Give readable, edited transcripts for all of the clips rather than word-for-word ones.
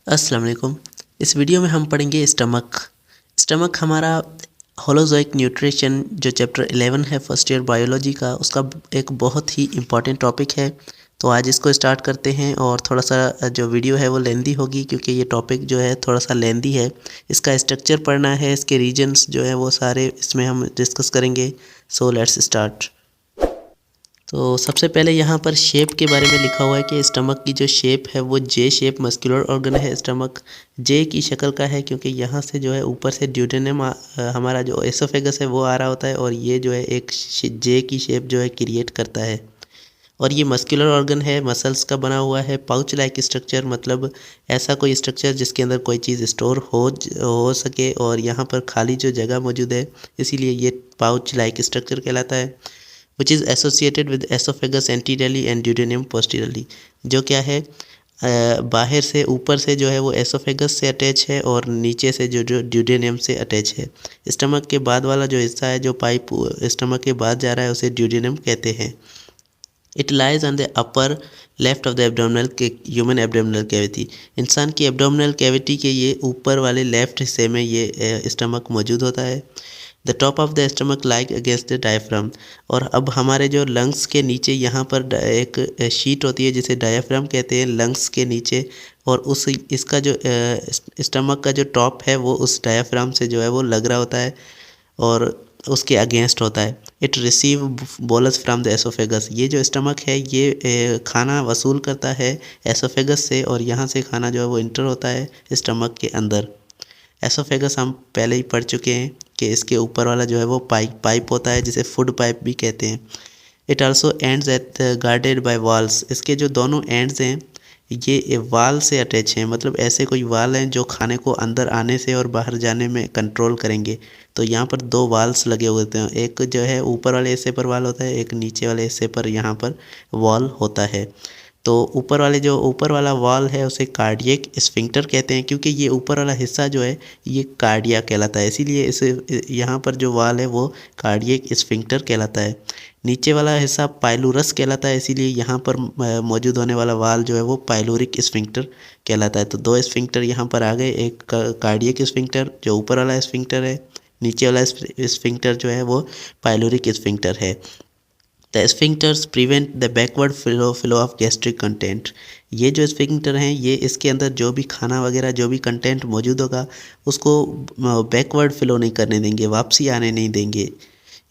अस्सलाम वालेकुम। इस वीडियो में हम पढ़ेंगे स्टमक हमारा होलोजोइक न्यूट्रिशन जो चैप्टर 11 है फर्स्ट ईयर बायोलॉजी का, उसका एक बहुत ही इम्पॉर्टेंट टॉपिक है। तो आज इसको स्टार्ट करते हैं और थोड़ा सा जो वीडियो है वो लेंदी होगी क्योंकि ये टॉपिक जो है थोड़ा सा लेंदी है। इसका स्ट्रक्चर पढ़ना है, इसके रीजन्स जो है वो सारे इसमें हम डिस्कस करेंगे। So let's start. तो सबसे पहले यहाँ पर शेप के बारे में लिखा हुआ है कि स्टमक की जो शेप है वो जे शेप मस्कुलर ऑर्गन है। स्टमक जे की शक्ल का है क्योंकि यहाँ से जो है ऊपर से ड्यूडेनम हमारा जो एसोफेगस है वो आ रहा होता है और ये जो है एक जे की शेप जो है क्रिएट करता है। और ये मस्कुलर ऑर्गन है, मसल्स का बना हुआ है। पाउच लाइक स्ट्रक्चर मतलब ऐसा कोई स्ट्रक्चर जिसके अंदर कोई चीज़ स्टोर हो सके और यहाँ पर खाली जो जगह मौजूद है, इसीलिए ये पाउच लाइक स्ट्रक्चर कहलाता है। Which is associated with oesophagus anteriorly and duodenum posteriorly, जो क्या है बाहर से ऊपर से जो है वो एसोफेगस से अटैच है और नीचे से जो ड्यूडेनियम से अटैच है। स्टमक के बाद वाला जो हिस्सा है, जो पाइप स्टमक के बाद जा रहा है, उसे ड्यूडेनियम कहते हैं। It lies on the upper left of the abdominal human abdominal cavity. इंसान की एब्डोमिनल कैविटी के ये ऊपर वाले लेफ्ट हिस्से में ये स्टमक मौजूद होता है। The top of the stomach like against the diaphragm. और अब हमारे जो लंग्स के नीचे यहाँ पर एक शीट होती है जिसे डायफ्राम कहते हैं, लंग्स के नीचे। और इसका जो स्टमक का जो टॉप है वो उस डायफ्राम से जो है वो लग रहा होता है और उसके अगेंस्ट होता है। It receive bolus from the oesophagus. ये जो स्टमक है ये खाना वसूल करता है एसोफेगस से और यहाँ से खाना जो है वो इंटर होता है स्टमक के अंदर। एसोफेगस हम पहले ही पढ़ चुके हैं कि इसके ऊपर वाला जो है वो पाइप होता है जिसे फूड पाइप भी कहते हैं। It also ends at guarded by walls. इसके जो दोनों एंड्स हैं ये वाल से अटैच हैं, मतलब ऐसे कोई वाल हैं जो खाने को अंदर आने से और बाहर जाने में कंट्रोल करेंगे। तो यहाँ पर दो वाल्स लगे हुए होते हैं, एक जो है ऊपर वाले हिस्से पर वाल होता है, एक नीचे वाले हिस्से पर यहाँ पर वॉल होता है। तो ऊपर वाला वॉल है उसे कार्डियक स्फिंक्टर कहते हैं क्योंकि ये ऊपर वाला हिस्सा जो है ये कार्डिया कहलाता है, इसीलिए इसे यहाँ पर जो वॉल है वो कार्डियक स्फिंक्टर कहलाता है। नीचे वाला हिस्सा पाइलोरस कहलाता है, इसीलिए यहाँ पर मौजूद होने वाला वाल जो है वो पाइलोरिक स्फिंक्टर कहलाता है। तो दो स्फिंक्टर यहाँ पर आ गए, एक कार्डियक स्फिंक्टर जो ऊपर वाला स्फिंक्टर है, नीचे वाला स्फिंक्टर जो है वो पाइलोरिक स्फिंक्टर है। The sphincters prevent the backward flow of gastric content. ये जो स्फिंक्टर हैं ये इसके अंदर जो भी खाना वगैरह जो भी कंटेंट मौजूद होगा उसको बैकवर्ड फ्लो नहीं करने देंगे, वापसी आने नहीं देंगे।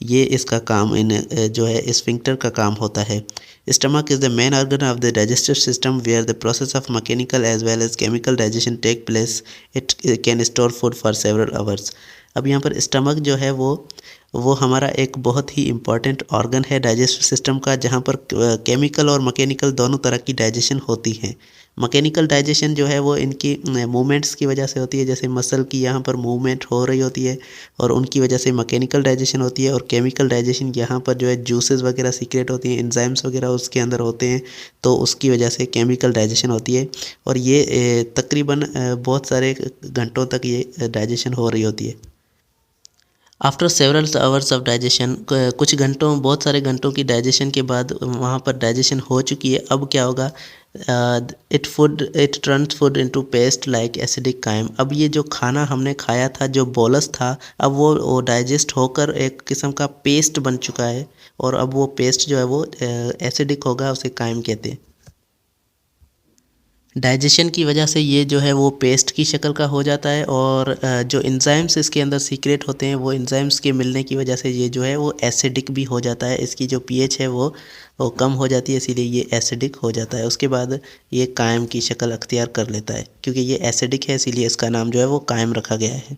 ये इसका काम जो है स्फिंक्टर का काम होता है। Stomach is the main organ of the digestive system where the process of mechanical as well as chemical digestion take place. It can store food for several hours. अब यहाँ पर स्टमक जो है वो हमारा एक बहुत ही इम्पॉर्टेंट ऑर्गन है डाइजेस्टिव सिस्टम का, जहाँ पर केमिकल और मैकेनिकल दोनों तरह की डाइजेशन होती है। मैकेनिकल डाइजेशन जो है वो इनकी मूवमेंट्स की वजह से होती है, जैसे मसल की यहाँ पर मूवमेंट हो रही होती है और उनकी वजह से मैकेनिकल डाइजेशन होती है। और केमिकल डाइजेशन यहाँ पर जो है जूसेस वगैरह सीक्रेट होती हैं, एंजाइम्स वगैरह उसके अंदर होते हैं, तो उसकी वजह से केमिकल डाइजेशन होती है। और ये तकरीबन बहुत सारे घंटों तक ये डाइजेशन हो रही होती है। After several hours of digestion, कुछ घंटों बहुत सारे घंटों की डाइजेशन के बाद वहाँ पर डाइजेशन हो चुकी है। अब क्या होगा, it turns food into paste like acidic chyme. अब ये जो खाना हमने खाया था, जो बोलस था, अब वो डाइजेस्ट होकर एक किस्म का पेस्ट बन चुका है और अब वो पेस्ट जो है वो एसिडिक होगा, उसे काइम कहते हैं। डाइजेशन की वजह से ये जो है वो पेस्ट की शक्ल का हो जाता है और जो एंजाइम्स इसके अंदर सीक्रेट होते हैं वो एंजाइम्स के मिलने की वजह से ये जो है वो एसिडिक भी हो जाता है। इसकी जो पीएच है वो कम हो जाती है, इसीलिए ये एसिडिक हो जाता है। उसके बाद ये कायम की शक्ल अख्तियार कर लेता है। क्योंकि ये एसिडिक है इसीलिए इसका नाम जो है वो कायम रखा गया है।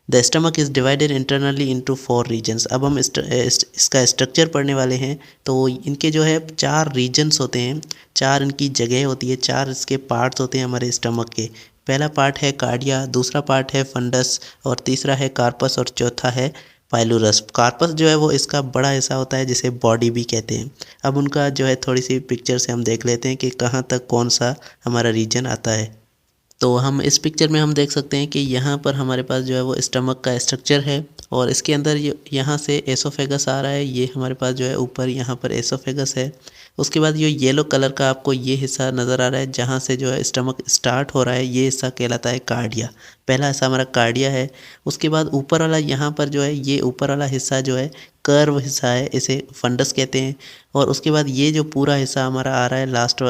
The stomach is divided internally into 4 regions. अब हम इसका स्ट्रक्चर पढ़ने वाले हैं। तो इनके जो है 4 रीजन्स होते हैं, 4 इनकी जगह होती है, 4 इसके पार्ट्स होते हैं हमारे स्टमक के। पहला पार्ट है कार्डिया, दूसरा पार्ट है फंडस और तीसरा है कार्पस और चौथा है पाइलोरस। कार्पस जो है वो इसका बड़ा हिस्सा होता है जिसे बॉडी भी कहते हैं। अब उनका जो है थोड़ी सी पिक्चर से हम देख लेते हैं कि कहाँ तक कौन सा हमारा रीजन आता है। तो हम इस पिक्चर में हम देख सकते हैं कि यहाँ पर हमारे पास जो है वो स्टमक का स्ट्रक्चर है और इसके अंदर यहाँ से एसोफेगस आ रहा है। ये हमारे पास जो है ऊपर यहाँ पर एसोफेगस है। उसके बाद ये येलो कलर का आपको ये हिस्सा नज़र आ रहा है जहाँ से जो है स्टमक स्टार्ट हो रहा है, ये हिस्सा कहलाता है कार्डिया। पहला हिस्सा हमारा कार्डिया है। उसके बाद ऊपर वाला यहाँ पर जो है ये ऊपर वाला हिस्सा जो है कर्व हिस्सा है, इसे फंडस कहते हैं। और उसके बाद ये जो पूरा हिस्सा हमारा आ रहा है लास्ट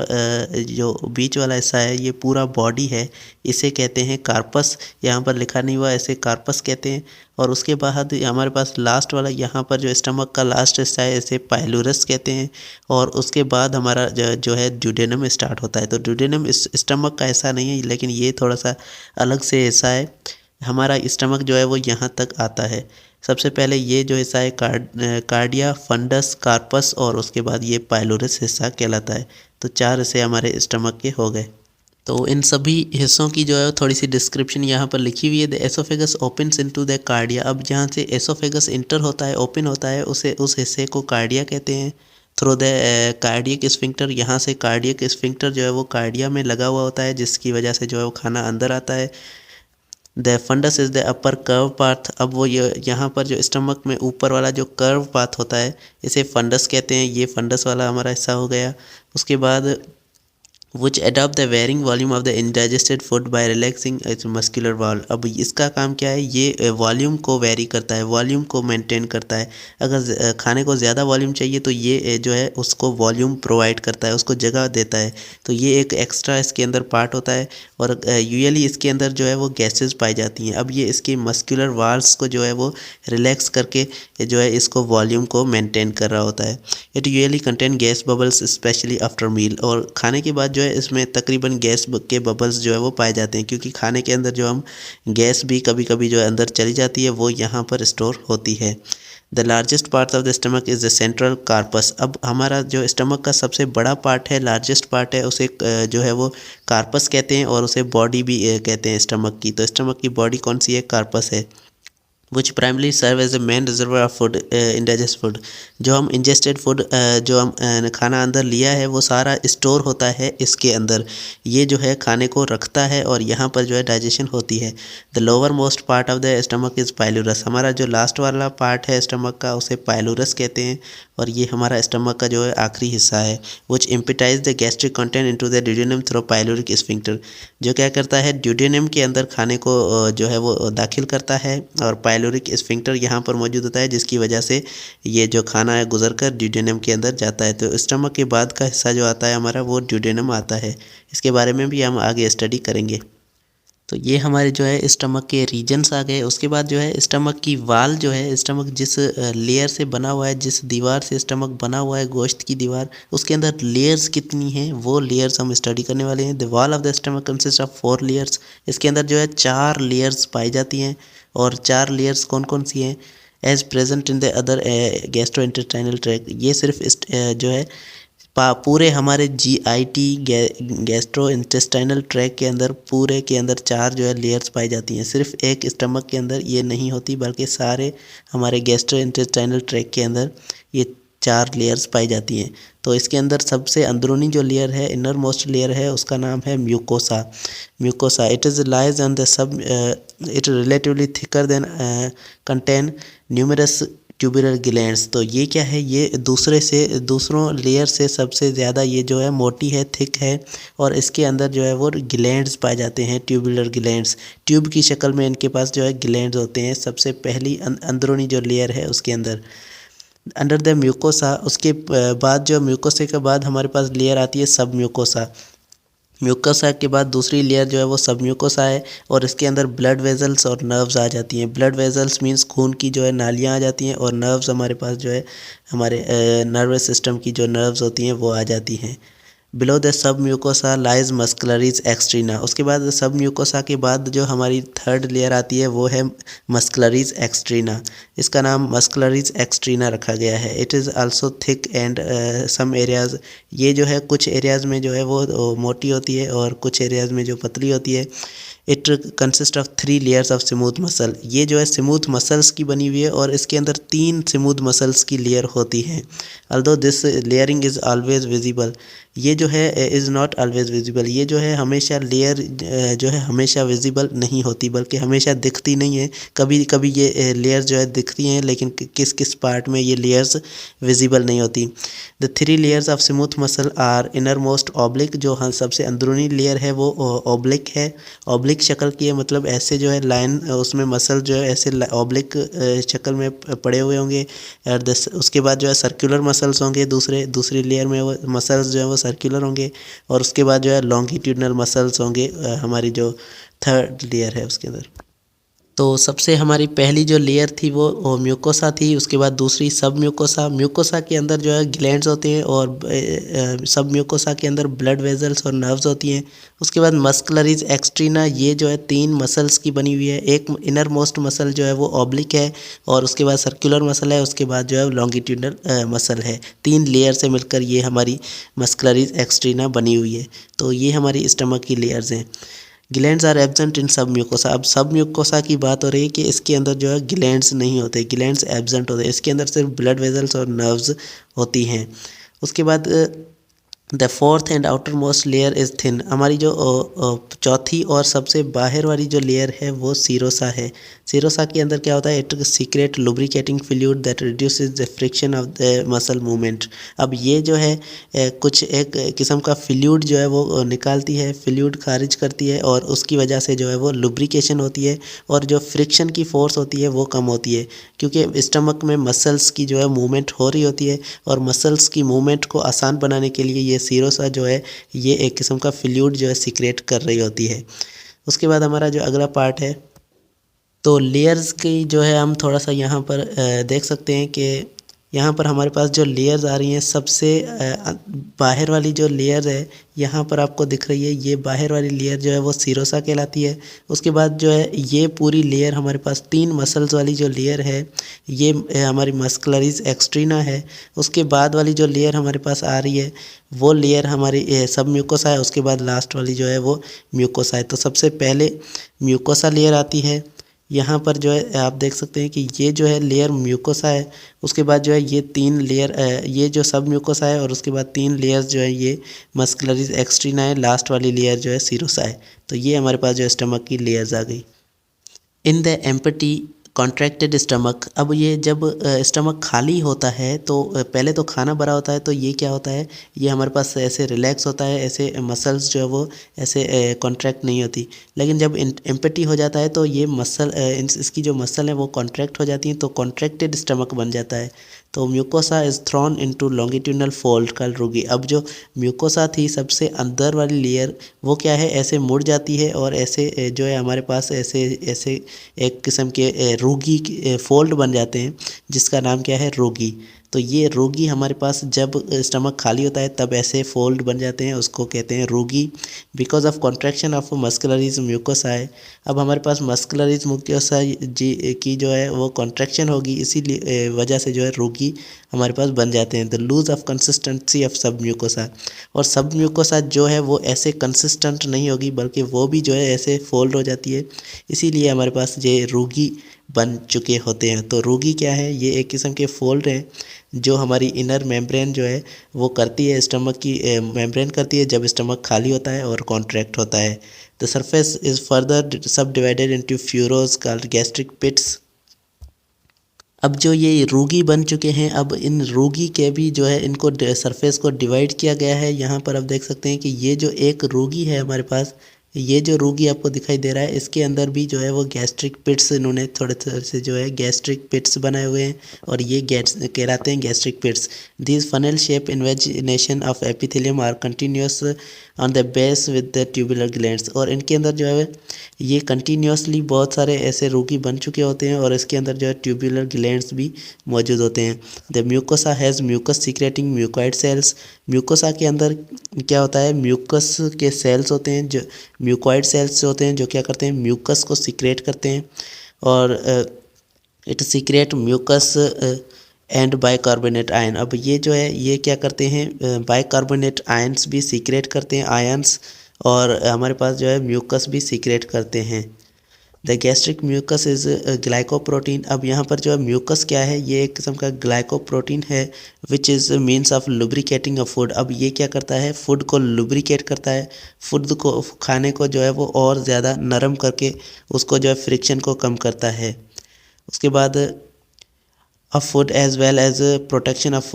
जो बीच वाला हिस्सा है ये पूरा बॉडी है, इसे कहते हैं कार्पस। यहाँ पर लिखा नहीं हुआ, इसे कार्पस कहते हैं। और उसके बाद हमारे पास लास्ट वाला यहाँ पर जो स्टमक का लास्ट हिस्सा है इसे पाइलोरस कहते हैं। और उसके बाद हमारा जो है ड्यूडेनम स्टार्ट होता है। तो ड्यूडेनम इस स्टमक का ऐसा नहीं है, लेकिन ये थोड़ा सा अलग से हिस्सा है। हमारा स्टमक जो है वो यहाँ तक आता है। सबसे पहले ये जो हिस्सा है कार्डिया, फंडस, कार्पस और उसके बाद ये पाइलोरस हिस्सा कहलाता है। तो 4 हिस्से हमारे स्टमक के हो गए। तो इन सभी हिस्सों की जो है थोड़ी सी डिस्क्रिप्शन यहाँ पर लिखी हुई है। The oesophagus opens into the cardia. अब जहाँ से एसोफेगस इंटर होता है, ओपन होता है, उस हिस्से को कार्डिया कहते हैं। थ्रू द कार्डियक स्फिंक्टर, यहाँ से कार्डियक स्फिंक्टर जो है वो कार्डिया में लगा हुआ होता है, जिसकी वजह से जो है वो खाना अंदर आता है। The fundus is the upper curve path. अब वो यहाँ पर जो स्टमक में ऊपर वाला जो कर्व पाथ होता है इसे फंडस कहते हैं। ये फंडस वाला हमारा हिस्सा हो गया। उसके बाद which adopt the varying volume of the indigested food by relaxing its muscular wall। अब इसका काम क्या है, ये वॉल्यूम को वेरी करता है, वॉल्यूम को मेंटेन करता है। अगर खाने को ज़्यादा वॉल्यूम चाहिए तो ये जो है उसको वॉल्यूम प्रोवाइड करता है, उसको जगह देता है। तो ये एक एक्स्ट्रा इसके अंदर पार्ट होता है। और यूजुअली इसके अंदर जो है वो गैसेस पाई जाती हैं। अब ये इसके मस्कुलर वाल्स को जो है वो रिलैक्स करके जो है इसको वॉल्यूम को मेंटेन कर रहा होता है। It usually contain gas bubbles specially after meal. और खाने के बाद जो है इसमें तकरीबन गैस के बबल्स जो है वो पाए जाते हैं, क्योंकि खाने के अंदर जो हम गैस भी कभी कभी जो है अंदर चली जाती है, वो यहाँ पर स्टोर होती है। The largest part of the stomach is the central corpus. अब हमारा जो स्टमक का सबसे बड़ा पार्ट है, लार्जेस्ट पार्ट है, उसे जो है वो कार्पस कहते हैं और उसे बॉडी भी कहते हैं स्टमक की। तो स्टमक की बॉडी कौन सी है, कार्पस है। which primarily serve as the main reservoir of food, indigest food। जो हम इंजेस्टेड फूड जो हम खाना अंदर लिया है वो सारा स्टोर होता है इसके अंदर। ये जो है खाने को रखता है और यहाँ पर जो है डाइजेशन होती है। The lower most part of the stomach is pylorus. हमारा जो लास्ट वाला पार्ट है स्टमक का उसे पाइलोरस कहते हैं और ये हमारा स्टमक का जो है आखिरी हिस्सा है। Which empties the gastric content into the duodenum through pyloric sphincter. जो क्या करता है, ड्यूडेनम के अंदर खाने को जो है वो दाखिल करता है और पाइलोरिक स्फिंक्टर यहाँ पर मौजूद होता है, जिसकी वजह से ये जो खाना है गुजर कर ड्यूडेनम के अंदर जाता है। तो स्टमक के बाद का हिस्सा जो आता है हमारा वो ड्यूडेनम आता है। इसके बारे में भी हम आगे स्टडी करेंगे। तो ये हमारे जो है स्टमक के रीजन्स आ गए। उसके बाद जो है स्टमक की वाल जो है, स्टमक जिस लेयर से बना हुआ है, जिस दीवार से स्टमक बना हुआ है, गोश्त की दीवार, उसके अंदर लेयर्स कितनी हैं वो लेयर्स हम स्टडी करने वाले हैं। The wall of the stomach consist of 4 layers. इसके अंदर जो है 4 लेयर्स पाई जाती हैं। और 4 लेयर्स कौन कौन सी हैं, as present in the other gastrointestinal tract. ये सिर्फ जो है पूरे हमारे GIT गैस्ट्रो इंटेस्टाइनल ट्रैक के अंदर पूरे के अंदर 4 जो है लेयर्स पाई जाती हैं। सिर्फ एक स्टमक के अंदर ये नहीं होती, बल्कि सारे हमारे गैस्ट्रो इंटेस्टाइनल ट्रैक के अंदर ये 4 लेयर्स पाई जाती हैं। तो इसके अंदर सबसे अंदरूनी जो लेयर है, इनर मोस्ट लेयर है, उसका नाम है mucosa. Mucosa it is lies on the sub it relatively thicker than contain numerous tubular glands. तो ये क्या है, ये दूसरों लेयर से सबसे ज़्यादा ये जो है मोटी है, थिक है और इसके अंदर जो है वो ग्लैंड्स पाए जाते हैं, ट्यूबुलर ग्लैंड्स। ट्यूब की शक्ल में इनके पास जो है ग्लैंड्स होते हैं सबसे पहली अंदरूनी जो लेयर है उसके अंदर, अंडर द म्यूकोसा। उसके बाद जो म्यूकोसा के बाद हमारे पास लेयर आती है सब म्यूकोसा। म्यूकोसा के बाद दूसरी लेयर जो है वो सब म्यूकोसा है और इसके अंदर ब्लड वेजल्स और नर्व्स आ जाती हैं। ब्लड वेजल्स मींस खून की जो है नालियाँ आ जाती हैं और नर्व्स हमारे पास जो है हमारे नर्वस सिस्टम की जो नर्व्स होती हैं वो आ जाती हैं। Below the sub mucosa lies muscularis externa. उसके बाद सब म्यूकोसा के बाद जो हमारी 3rd लेयर आती है वो है मस्कुलरीज एक्सट्रीना। इसका नाम मस्कुलरीज एक्सट्रीना रखा गया है। It is also thick and some areas. ये जो है कुछ एरियाज़ में जो है वो मोटी होती है और कुछ एरियाज़ में जो पतली होती है। It consist of 3 layers of smooth muscle. ये जो है स्मूथ मसल्स की बनी हुई है और इसके अंदर 3 स्मूथ मसल्स की लेयर होती है। Although this layering is always visible. ये जो है इज़ नॉट ऑलवेज विजिबल, ये जो है हमेशा लेयर जो है हमेशा विजिबल नहीं होती, बल्कि हमेशा दिखती नहीं है। कभी कभी ये लेयर जो है दिखती हैं, लेकिन किस किस पार्ट में ये लेयर्स विजिबल नहीं होती। The 3 layers of smooth muscle are innermost oblique, जो हाँ सबसे अंदरूनी लेयर है वो ऑब्लिक है, ऑब्लिक शक्ल की है, मतलब ऐसे जो है लाइन उसमें मसल जो है ऐसे ऑब्लिक शक्ल में पड़े हुए होंगे। और उसके बाद जो है सर्कुलर मसल्स होंगे, दूसरी लेयर में वो मसल्स जो है वो सर्कुलर होंगे। और उसके बाद जो है लॉन्गिट्यूडनल मसल्स होंगे हमारी जो थर्ड लेयर है उसके अंदर। तो सबसे हमारी पहली जो लेयर थी वो म्यूकोसा थी, उसके बाद दूसरी सब म्यूकोसा। म्यूकोसा के अंदर जो है ग्लैंड्स होते हैं और सब म्यूकोसा के अंदर ब्लड वेजल्स और नर्व्स होती हैं। उसके बाद मस्कुलरिज एक्सट्रीना, ये जो है 3 मसल्स की बनी हुई है। एक इनर मोस्ट मसल जो है वो ऑब्लिक है, और उसके बाद सर्कुलर मसल है, उसके बाद जो है लॉन्गिट्यूडनल मसल है। 3 लेयर से मिलकर ये हमारी मस्कुलरिज एक्सट्रीना बनी हुई है। तो ये हमारी स्टमक की लेयर्स हैं। ग्लैंड्स आर एब्सेंट इन सब म्यूकोसा। अब सब म्यूकोसा की बात हो रही है कि इसके अंदर जो है ग्लैंड्स नहीं होते, ग्लैंड्स एब्सेंट होते हैं। इसके अंदर सिर्फ ब्लड वेजल्स और नर्व्स होती हैं। उसके बाद the fourth and outer most layer is thin. हमारी जो चौथी और सबसे बाहर वाली जो लेयर है वो सीरोसा है। सीरोसा के अंदर क्या होता है, it secret lubricating fluid that reduces the friction of the muscle movement. अब ये जो है कुछ एक किस्म का फ्लूइड जो है वो निकालती है, फ्लूइड खारिज करती है, और उसकी वजह से जो है वो लुब्रिकेशन होती है, और जो फ्रिक्शन की फोर्स होती है वो कम होती है, क्योंकि स्टमक में मसल्स की जो है मूवमेंट हो रही होती है, और मसल्स की मूवमेंट को आसान बनाने के लिए ये सीरोसा जो है ये एक किस्म का फ्लूइड जो है सीक्रेट कर रही होती है। उसके बाद हमारा जो अगला पार्ट है, तो लेयर्स की जो है हम थोड़ा सा यहाँ पर देख सकते हैं कि यहाँ पर हमारे पास जो लेयर्स आ रही हैं, सबसे बाहर वाली जो लेयर है यहाँ पर आपको दिख रही है, ये बाहर वाली लेयर जो है वो सीरोसा कहलाती है। उसके बाद जो है ये पूरी लेयर हमारे पास 3 मसल्स वाली जो लेयर है ये हमारी मस्कुलरिज एक्सट्रीना है। उसके बाद वाली जो लेयर हमारे पास आ रही है वो लेयर हमारी सब म्यूकोसा है। उसके बाद लास्ट वाली जो है वो म्यूकोसा है। तो सबसे पहले म्यूकोसा लेयर आती है। यहाँ पर जो है आप देख सकते हैं कि ये जो है लेयर म्यूकोसा है। उसके बाद जो है ये 3 लेयर, ये जो सब म्यूकोसा है, और उसके बाद 3 लेयर्स जो है ये मस्कुलरिज एक्सट्रीना है। लास्ट वाली लेयर जो है सीरोसा है। तो ये हमारे पास जो स्टमक की लेयर्स आ गई। In the empty contracted stomach, अब ये जब स्टमक खाली होता है तो पहले तो खाना भरा होता है, तो ये क्या होता है, ये हमारे पास ऐसे रिलैक्स होता है, ऐसे मसल्स जो है वो ऐसे कॉन्ट्रैक्ट नहीं होती। लेकिन जब एम्पटी हो जाता है तो ये मसल इसकी जो मसल है वो कॉन्ट्रैक्ट हो जाती हैं, तो कॉन्ट्रैक्टेड स्टमक बन जाता है। तो mucosa is thrown into longitudinal fold called rugae. अब जो म्यूकोसा थी सबसे अंदर वाली लेयर वो क्या है, ऐसे मुड़ जाती है, और ऐसे जो है हमारे पास ऐसे ऐसे एक किस्म के रूगी फोल्ड बन जाते हैं, जिसका नाम क्या है, रूगी। तो ये रूगी हमारे पास जब स्टमक खाली होता है तब ऐसे फोल्ड बन जाते हैं, उसको कहते हैं rugae, because of contraction of muscularis mucosa है। अब हमारे पास मस्कुलरिज म्यूकोसा जी की जो है वो कॉन्ट्रैक्शन होगी, इसीलिए वजह से जो है रूगी हमारे पास बन जाते हैं। The loose of consistency of submucosa, और सब म्यूकोसा जो है वो ऐसे कंसिस्टेंट नहीं होगी, बल्कि वो भी जो है ऐसे फोल्ड हो जाती है, इसीलिए हमारे पास ये रूगी बन चुके होते हैं। तो रूगी क्या है, ये एक किस्म के फोल्ड हैं जो हमारी इनर मेम्ब्रेन जो है वो करती है, स्टमक की मेम्ब्रेन करती है जब स्टमक खाली होता है और कॉन्ट्रैक्ट होता है। द सरफेस इज़ फर्दर सब डिवाइडेड इनटू फ्यूरोज कॉल्ड गैस्ट्रिक पिट्स। अब जो ये रूगी बन चुके हैं, अब इन रूगी के भी जो है इनको सरफेस को डिवाइड किया गया है। यहाँ पर आप देख सकते हैं कि ये जो एक रूगी है हमारे पास, ये जो रूगी आपको दिखाई दे रहा है, इसके अंदर भी जो है वो गैस्ट्रिक पिट्स इन्होंने थोड़े थोड़े से जो है गैस्ट्रिक पिट्स बनाए हुए हैं, और ये कहलाते हैं gastric pits. This funnel shape invagination of epithelium are continuous on the base with the tubular glands. और इनके अंदर जो है ये कंटिन्यूसली बहुत सारे ऐसे रूगी बन चुके होते हैं, और इसके अंदर जो है ट्यूबुलर ग्लैंड्स भी मौजूद होते हैं। The mucosa has mucus secreting mucoid cells. Mucosa के अंदर क्या होता है, म्यूकस के सेल्स होते हैं, जो म्यूकॉइड सेल्स होते हैं, जो क्या करते हैं, म्यूकस को सीक्रेट करते हैं, और it secrete mucus and bicarbonate ion. अब ये जो है ये क्या करते हैं, बाइकार्बोनेट आयंस भी सीक्रेट करते हैं, आयंस, और हमारे पास जो है म्यूकस भी सीक्रेट करते हैं। The gastric mucus is glycoprotein. अब यहाँ पर जो है म्यूकस क्या है, ये एक किस्म का ग्लाइकोप्रोटीन है which is means of lubricating a food. अब ये क्या करता है, फूड को लुब्रिकेट करता है, फूड को खाने को जो है वो और ज़्यादा नरम करके उसको जो है फ्रिक्शन को कम करता है। उसके बाद of food as well as protection of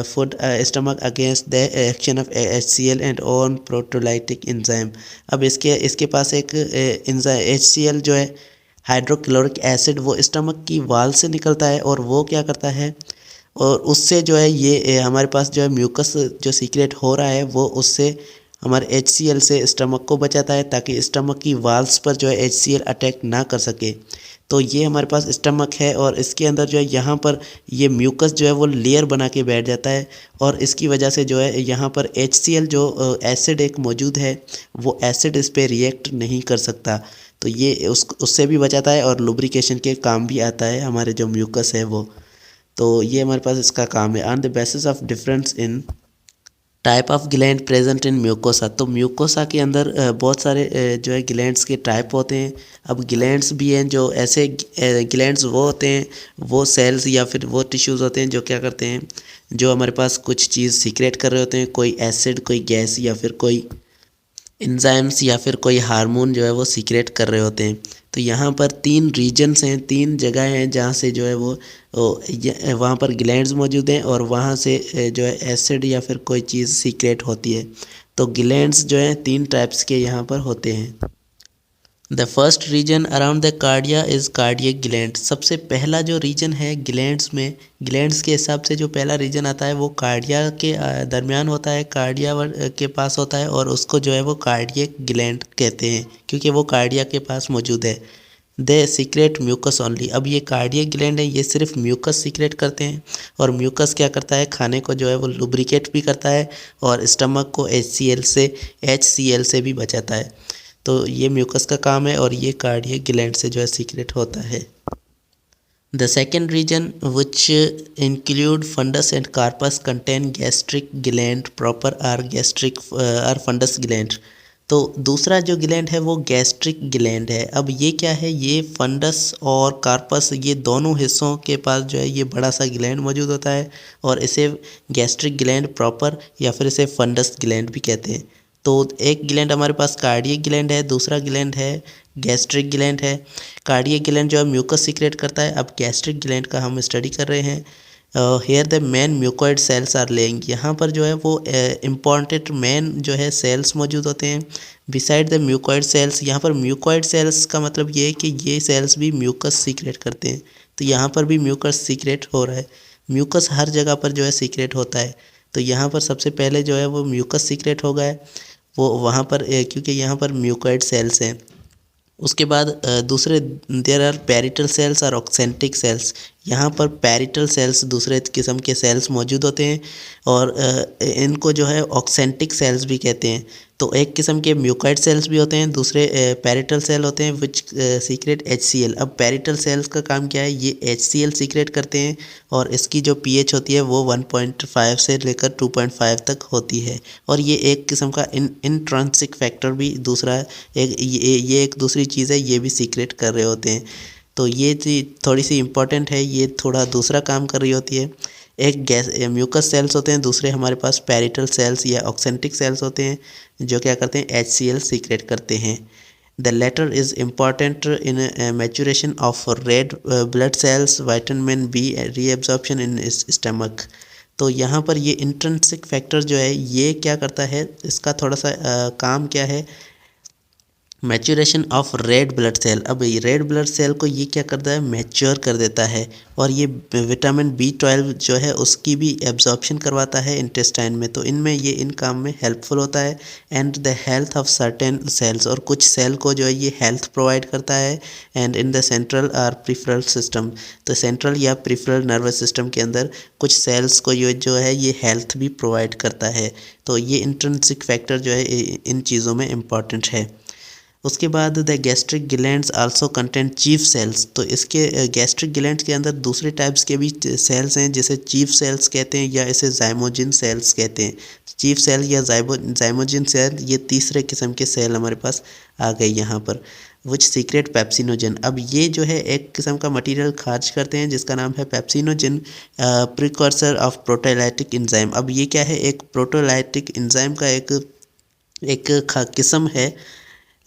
food stomach against the action of HCl and on proteolytic enzyme। अब इसके पास एक एंजाइम HCl जो है हाइड्रोक्लोरिक एसिड, वो स्टमक की वाल से निकलता है और वो क्या करता है, और उससे जो है ये हमारे पास जो है म्यूकस जो सीक्रेट हो रहा है वो उससे हमारे HCl से स्टमक को बचाता है ताकि स्टमक की वाल्स पर जो है HCl अटैक ना कर सके। तो ये हमारे पास स्टमक है और इसके अंदर जो है यहाँ पर ये म्यूकस जो है वो लेयर बना के बैठ जाता है और इसकी वजह से जो है यहाँ पर HCl जो एसिड एक मौजूद है वो एसिड इस पर रिएक्ट नहीं कर सकता। तो ये उससे भी बचाता है और लुब्रिकेशन के काम भी आता है हमारे जो म्यूकस है वो। तो ये हमारे पास इसका काम है। On the basis of difference in type of gland present in mucosa. तो म्यूकोसा के अंदर बहुत सारे जो है ग्लैंड्स के टाइप होते हैं। अब ग्लैंड्स भी हैं जो ऐसे ग्लैंड्स वो होते हैं, वो सेल्स या फिर वो टिश्यूज़ होते हैं जो क्या करते हैं, जो हमारे पास कुछ चीज़ सीक्रेट कर रहे होते हैं, कोई एसिड, कोई गैस या फिर कोई एंजाइम्स या फिर कोई हार्मोन जो है वो सीक्रेट कर रहे होते हैं। तो यहाँ पर 3 रीजन्स हैं, 3 जगह हैं जहाँ से जो है वो वहाँ पर ग्लैंड्स मौजूद हैं और वहाँ से जो है एसिड या फिर कोई चीज़ सीक्रेट होती है। तो ग्लैंड्स जो हैं 3 टाइप्स के यहाँ पर होते हैं। The first region around the cardia is cardiac gland. सबसे पहला जो रीजन है ग्लैंड्स में, ग्लैंड्स के हिसाब से जो पहला रीजन आता है वो कार्डिया के दरमियान होता है, कार्डिया के पास होता है और उसको जो है वो कार्डियक ग्लैंड कहते हैं क्योंकि वो कार्डिया के पास मौजूद है। दे सीक्रेट म्यूकस ओनली। अब ये कार्डियक ग्लैंड है, ये सिर्फ म्यूकस सीक्रेट करते हैं और म्यूकस क्या करता है, खाने को जो है वो लुब्रिकेट भी करता है और स्टमक को HCl से भी बचाता है। तो ये म्यूकस का काम है और ये कार्डियक ग्लैंड से जो है सीक्रेट होता है। The second region which include fundus and corpus contain gastric gland proper or fundus gland. तो दूसरा जो ग्लैंड है वो गैस्ट्रिक ग्लैंड है। अब ये क्या है, ये फंडस और कार्पस ये दोनों हिस्सों के पास जो है ये बड़ा सा ग्लैंड मौजूद होता है और इसे गैस्ट्रिक ग्लैंड प्रॉपर या फिर इसे फंडस ग्लैंड भी कहते हैं। तो एक ग्लैंड हमारे पास कार्डियक ग्लैंड है, दूसरा ग्लैंड है गैस्ट्रिक ग्लैंड है। कार्डियक ग्लैंड जो है म्यूकस सीक्रेट करता है। अब गैस्ट्रिक ग्लैंड का हम स्टडी कर रहे हैं। Here the main mucoid cells are laying. यहाँ पर जो है वो इम्पॉर्टेंट मैन जो है सेल्स मौजूद होते हैं बिसाइड द म्यूकोइड सेल्स। यहाँ पर म्यूकोइड सेल्स का मतलब ये है कि ये सेल्स भी म्यूकस सीक्रेट करते हैं। तो यहाँ पर भी म्यूकस सीक्रेट हो रहा है। म्यूकस हर जगह पर जो है सीक्रेट होता है। तो यहाँ पर सबसे पहले जो है वो म्यूकस सीक्रेट होगा है वो वहाँ पर क्योंकि यहाँ पर म्यूकोइड सेल्स हैं। उसके बाद दूसरे देयर आर पैरिटल सेल्स और ऑक्सेंटिक सेल्स। यहाँ पर पैरिटल सेल्स दूसरे किस्म के सेल्स मौजूद होते हैं और इनको जो है ऑक्सेंटिक सेल्स भी कहते हैं। तो एक किस्म के म्यूकोइड सेल्स भी होते हैं, दूसरे पैरिटल सेल होते हैं विच सीक्रेट HCl। अब पैरिटल सेल्स का काम क्या है, ये HCl सीक्रेट करते हैं और इसकी जो pH होती है वो 1.5 से लेकर 2.5 तक होती है। और ये एक किस्म का इंट्रिंसिक फैक्टर भी दूसरा ये एक दूसरी चीज़ है, ये भी सीक्रेट कर रहे होते हैं। तो ये चीज़ थोड़ी सी इम्पॉर्टेंट है, ये थोड़ा दूसरा काम कर रही होती है। एक म्यूकस सेल्स होते हैं, दूसरे हमारे पास पैरिटल सेल्स या ऑक्सेंटिक सेल्स होते हैं जो क्या करते हैं HCl सीक्रेट करते हैं। The latter is important in maturation of red blood cells, vitamin B reabsorption in stomach. तो यहाँ पर ये इंट्रिंसिक फैक्टर जो है ये क्या करता है, इसका थोड़ा सा काम क्या है, maturation of red blood cell. अब ये रेड ब्लड सेल को ये क्या करता है, मैच्योर कर देता है और ये विटामिन B12 जो है उसकी भी एब्जॉर्प्शन करवाता है इंटेस्टाइन में। तो इनमें ये इन काम में हेल्पफुल होता है। And the health of certain cells, और कुछ सेल को जो है ये हेल्थ प्रोवाइड करता है। एंड इन द सेंट्रल और प्रीफ्रल सिस्टम, तो सेंट्रल या प्रीफ्रल नर्वस सिस्टम के अंदर कुछ सेल्स को ये जो है ये हेल्थ भी प्रोवाइड करता है। तो ये इंट्रिंसिक फैक्टर जो है इन चीज़ों में इम्पॉर्टेंट है। उसके बाद the gastric glands also content chief cells. तो इसके गैस्ट्रिक ग्लैंड्स के अंदर दूसरे टाइप्स के भी सेल्स हैं, जिसे चीफ सेल्स कहते हैं या इसे जाइमोजिन सेल्स कहते हैं। चीफ सेल या जाइमोजिन सेल, ये तीसरे किस्म के सेल हमारे पास आ गए यहाँ पर, विच सीक्रेट पेप्सिनोजन। अब ये जो है एक किस्म का मटेरियल खारिज करते हैं जिसका नाम है पेप्सिनोजन, प्रिकॉर्सर ऑफ प्रोटोलाइटिक एंजाइम। अब ये क्या है, एक प्रोटोलाइटिक एंजाइम का एक किस्म है,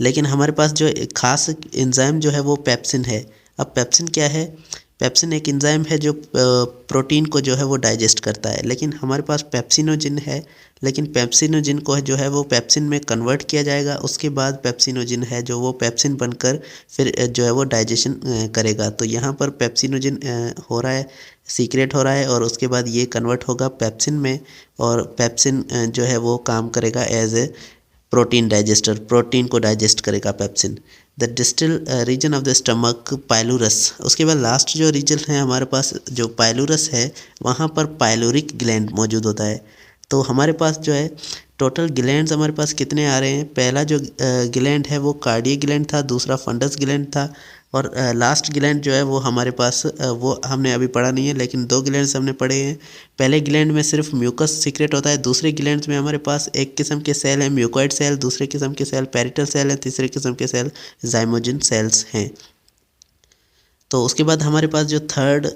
लेकिन हमारे पास जो खास एंजाइम जो है वो पेप्सिन है। अब पेप्सिन क्या है, पेप्सिन एक एंजाइम है जो प्रोटीन को जो है वो डाइजेस्ट करता है, लेकिन हमारे पास पेप्सिनोजिन है, लेकिन पेप्सिनोजिन को जो है वो पेप्सिन में कन्वर्ट किया जाएगा। उसके बाद पेप्सिनोजिन है जो वो पेप्सिन बनकर फिर जो है वो डाइजेशन करेगा। तो यहाँ पर पेप्सिनोजिन हो रहा है, सीक्रेट हो रहा है, और उसके बाद ये कन्वर्ट होगा पेप्सिन में, और पेप्सिन जो है वो काम करेगा as a protein digester, protein को डाइजेस्ट करेगा pepsin. The distal region of the stomach pylorus. उसके बाद लास्ट जो रीजन है हमारे पास जो पाइलोरस है, वहाँ पर पाइलोरिक ग्लैंड मौजूद होता है। तो हमारे पास जो है टोटल ग्लैंड्स हमारे पास कितने आ रहे हैं, पहला जो ग्लैंड है वो कार्डियक ग्लैंड था, दूसरा फंडस ग्लैंड था, और लास्ट ग्लैंड जो है वो हमारे पास वो हमने अभी पढ़ा नहीं है, लेकिन दो ग्लैंड्स हमने पढ़े हैं। पहले ग्लैंड में सिर्फ म्यूकस सीक्रेट होता है, दूसरे ग्लैंड्स में हमारे पास एक किस्म के सेल हैं म्यूकोइड सेल, दूसरे किस्म के सेल पैरिटल सेल हैं, तीसरे किस्म के सेल जाइमोजिन सेल्स हैं। तो उसके बाद हमारे पास जो थर्ड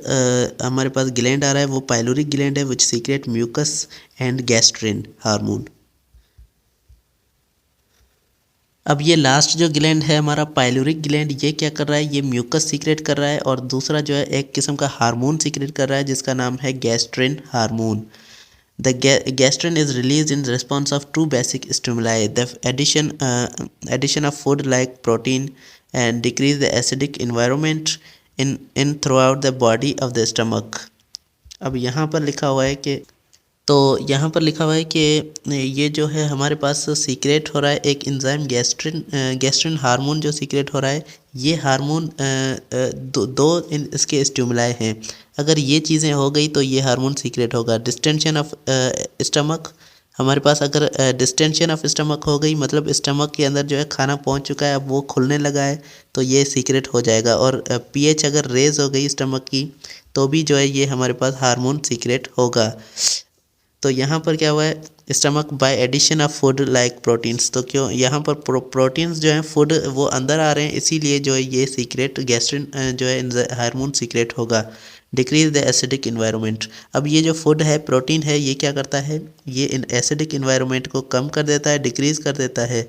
हमारे पास ग्लैंड आ रहा है वो पाइलोरिक ग्लैंड है, which secrete mucus and gastrin hormone. अब ये लास्ट जो ग्लैंड है हमारा पाइलोरिक ग्लैंड, ये क्या कर रहा है, ये म्यूकस सीक्रेट कर रहा है, और दूसरा जो है एक किस्म का हार्मोन सीक्रेट कर रहा है जिसका नाम है gastrin hormone. The gastrin is released in response of two basic stimuli: the addition of food like protein and decrease the acidic environment in throughout the body of the stomach. अब यहाँ पर लिखा हुआ है कि यहाँ पर लिखा हुआ है कि ये जो है हमारे पास सीक्रेट हो रहा है एक एंजाइम गैस्ट्रिन हार्मोन जो सीक्रेट हो रहा है। ये हार्मोन दो इसके स्टिमुलाई हैं। अगर ये चीज़ें हो गई तो ये हार्मोन सीक्रेट होगा। डिस्टेंशन ऑफ स्टमक, हमारे पास अगर डिस्टेंशन ऑफ स्टमक हो गई, मतलब स्टमक के अंदर जो है खाना पहुंच चुका है, अब वो खुलने लगा है, तो ये सीक्रेट हो जाएगा। और पीएच अगर रेज हो गई स्टमक की, तो भी जो है ये हमारे पास हार्मोन सीक्रेट होगा। तो यहाँ पर क्या हुआ है, stomach by addition of food like proteins. तो क्यों यहाँ पर प्रोटीन्स जो हैं फूड वो अंदर आ रहे हैं, इसीलिए जो है ये सीक्रेट गैस्ट्रिन जो है हार्मोन सीक्रेट होगा। Decrease the acidic environment. अब ये जो फूड है प्रोटीन है, ये क्या करता है, ये इन एसिडिक इन्वायरमेंट को कम कर देता है, डिक्रीज कर देता है।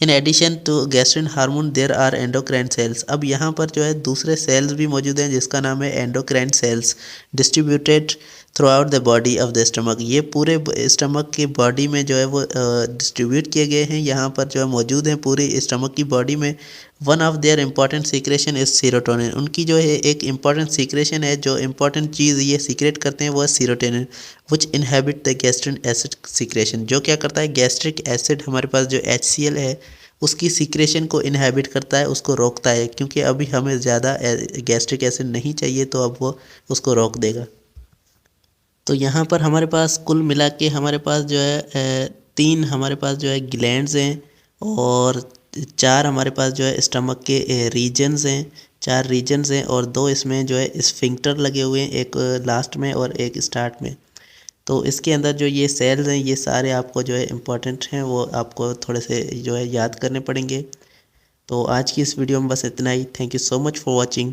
In addition to gastrin hormone there are endocrine cells. अब यहाँ पर जो है दूसरे सेल्स भी मौजूद हैं जिसका नाम है endocrine cells, distributed through out the body of the stomach. ये पूरे स्टमक की बॉडी में जो है वो डिस्ट्रीब्यूट किए गए हैं, यहाँ पर जो है मौजूद हैं पूरी स्टमक की बॉडी में। One of their important secretion is serotonin. उनकी जो है एक इंपॉर्टेंट सीक्रेशन है, जो इंपॉर्टेंट चीज़ ये सीक्रेट करते हैं वो है serotonin, which inhibit the gastrin acid secretion. जो क्या करता है, गैस्ट्रिक एसिड हमारे पास जो HCl है उसकी सीक्रेशन को इनहेबिट करता है, उसको रोकता है, क्योंकि अभी हमें ज़्यादा गैस्ट्रिक एसिड नहीं चाहिए, तो अब वो उसको रोक देगा। तो यहाँ पर हमारे पास कुल मिला के हमारे पास जो है 3 हमारे पास जो है ग्लैंड्स हैं, और 4 हमारे पास जो है स्टमक के रीजन्स हैं, 4 रीजन्स हैं, और 2 इसमें जो है स्फिंक्टर लगे हुए हैं, एक लास्ट में और एक स्टार्ट में। तो इसके अंदर जो ये सेल्स हैं ये सारे आपको जो है इम्पोर्टेंट हैं, वो आपको थोड़े से जो है याद करने पड़ेंगे। तो आज की इस वीडियो में बस इतना ही। Thank you so much for watching.